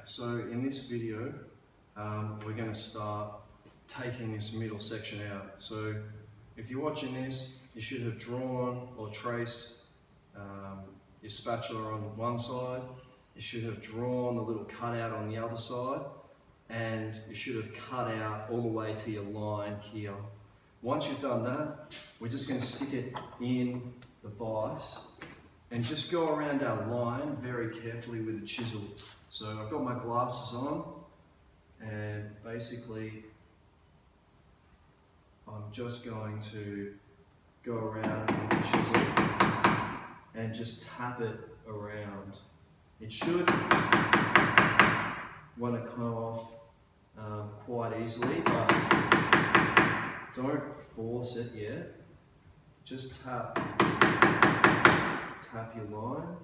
so in this video, we're going to start taking this middle section out. So if you're watching this, you should have drawn or traced your spatula on one side, you should have drawn the little cutout on the other side, and you should have cut out all the way to your line here. Once you've done that, we're just going to stick it in the vise and just go around our line very carefully with a chisel. So I've got my glasses on, and basically I'm just going to go around with the chisel and just tap it around. It should want to come off quite easily, but don't force it yet. Just tap your line.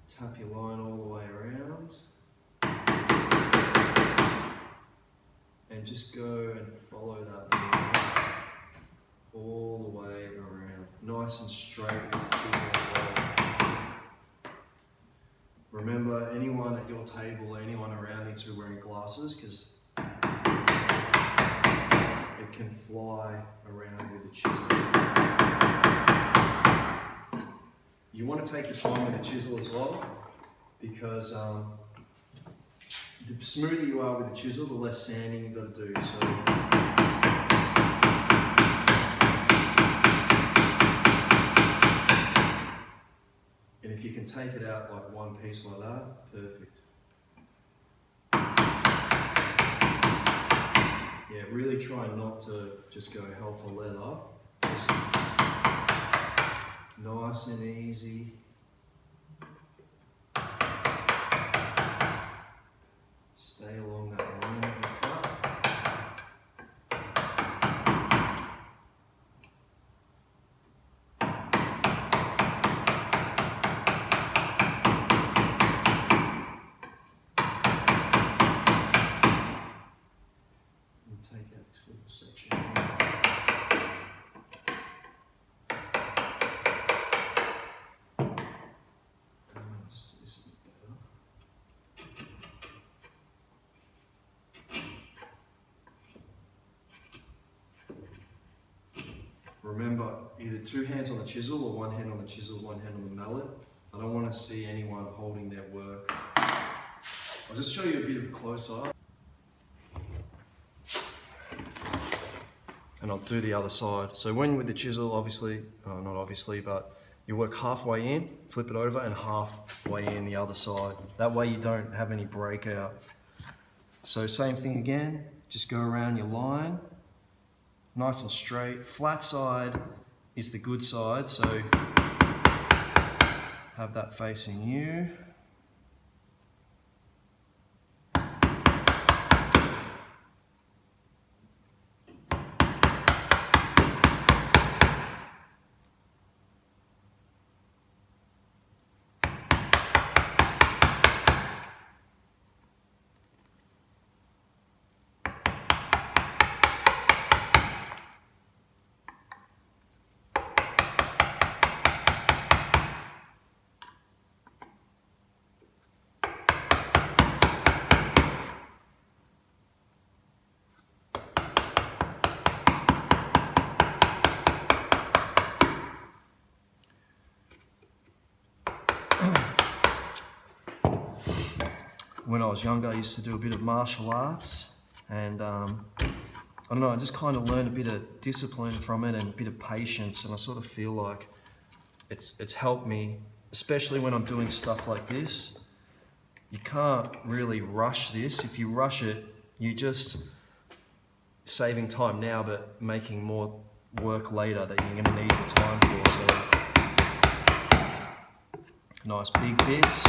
Tap your line all the way around. And just go and follow that line all the way around. Nice and straight with the chisel. Remember, anyone at your table or anyone around needs to be wearing glasses, because it can fly around with the chisel. You want to take your time with the chisel as well, because the smoother you are with the chisel, the less sanding you've got to do. So and if you can take it out like one piece like that, perfect. Yeah, really try not to just go hell for leather. Just nice and easy. Stay along that line that you cut. And take out this little section. Just do this a bit better. Remember, either two hands on the chisel or one hand on the chisel, one hand on the mallet. I don't want to see anyone holding their work. I'll just show you a bit of a close-up. And I'll do the other side. So when with the chisel, obviously, not obviously, but you work halfway in, flip it over, and halfway in the other side. That way you don't have any breakout. So same thing again, just go around your line. Nice and straight. Flat side is the good side, so have that facing you. When I was younger, I used to do a bit of martial arts, and I don't know, I just kind of learned a bit of discipline from it and a bit of patience, and I sort of feel like it's helped me, especially when I'm doing stuff like this. You can't really rush this. If you rush it, you're just saving time now, but making more work later that you're going to need the time for. So, nice big bits.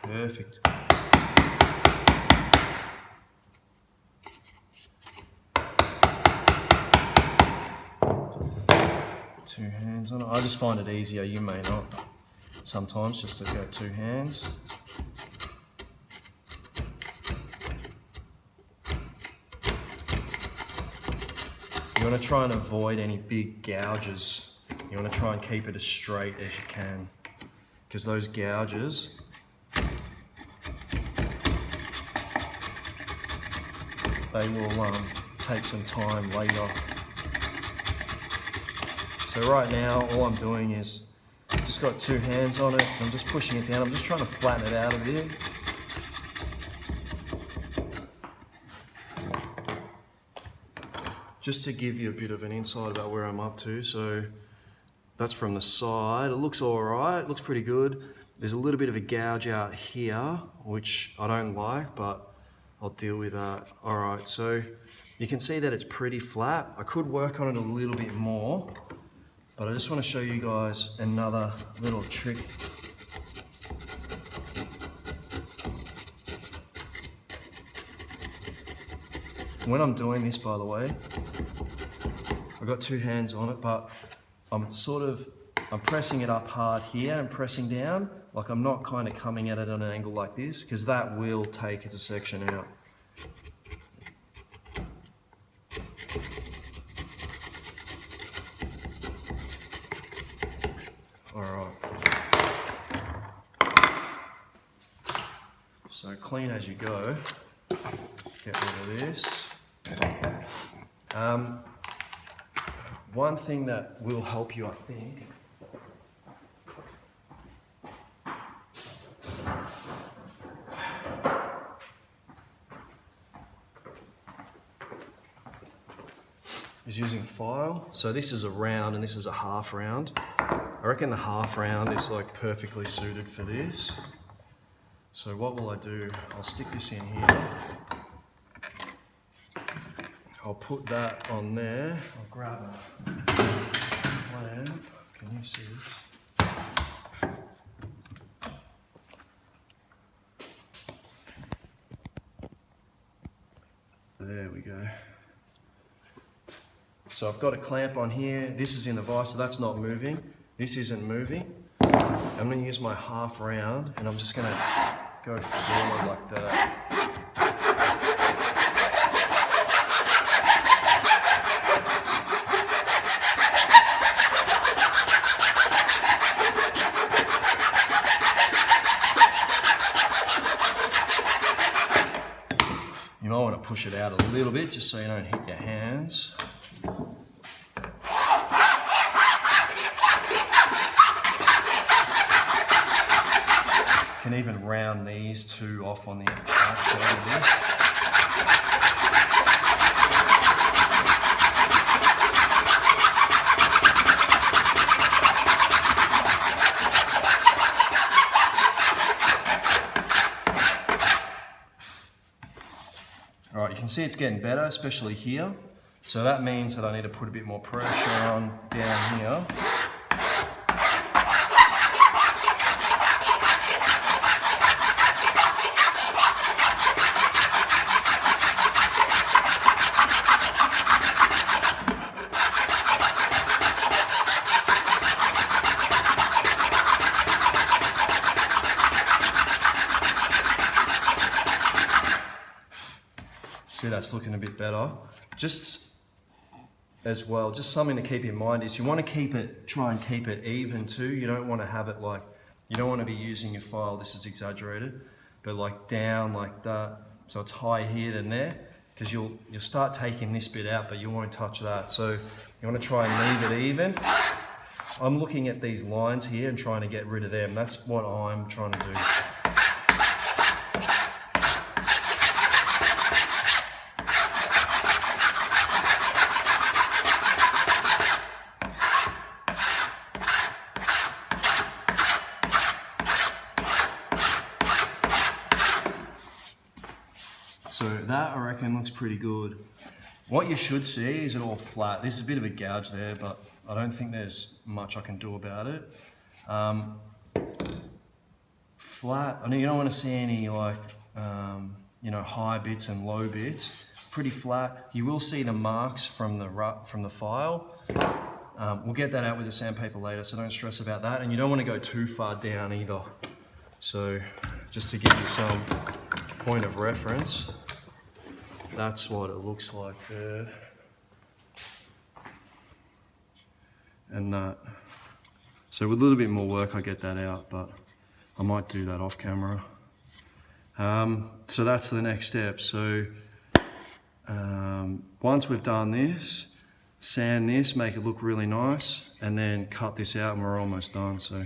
Perfect. Two hands on it. I just find it easier, you may not. Sometimes just to go two hands. You you want to try and avoid any big gouges. You want to try and keep it as straight as you can, because those gouges they will take some time later. So right now, all I'm doing is just got 2 hands on it. I'm just pushing it down. I'm just trying to flatten it out a bit. Just to give you a bit of an insight about where I'm up to. So that's from the side. It looks all right. It looks pretty good. There's a little bit of a gouge out here, which I don't like, but I'll deal with that. All right, so you can see that it's pretty flat. I could work on it a little bit more, but I just want to show you guys another little trick. When I'm doing this, by the way, I've got 2 hands on it, but I'm pressing it up hard here and pressing down. Like I'm not kind of coming at it on an angle like this, because that will take it a section out. All right. So clean as you go. Get rid of this. One thing that will help you, I think, is using file. So this is a round and this is a half round. I reckon the half round is like perfectly suited for this. So what will I do? I'll stick this in here. I'll put that on there. I'll grab a lamp. Can you see this? There we go. So I've got a clamp on here. This is in the vise, so that's not moving. This isn't moving. I'm going to use my half round, and I'm just going to go forward like that. You might want to push it out a little bit just so you don't hit your hands. You can even round these 2 off on the outside of this. All right, you can see it's getting better, especially here. So that means that I need to put a bit more pressure on down here. See, that's looking a bit better. Just as well, just something to keep in mind is you want to try and keep it even too. You don't want to have it like, you don't want to be using your file, this is exaggerated, but like down like that. So it's higher here than there, because you'll start taking this bit out, but you won't touch that. So you want to try and leave it even. I'm looking at these lines here and trying to get rid of them. That's what I'm trying to do. So that, I reckon, looks pretty good. What you should see is it all flat. This is a bit of a gouge there, but I don't think there's much I can do about it. Flat, I mean, you don't want to see any like, high bits and low bits. Pretty flat. You will see the marks from the file. We'll get that out with the sandpaper later, so don't stress about that. And you don't want to go too far down either. So just to give you some point of reference, that's what it looks like there. and that. So with a little bit more work I get that out, but I might do that off camera. So that's the next step. So once we've done this, sand this, make it look really nice, and then cut this out and we're almost done. So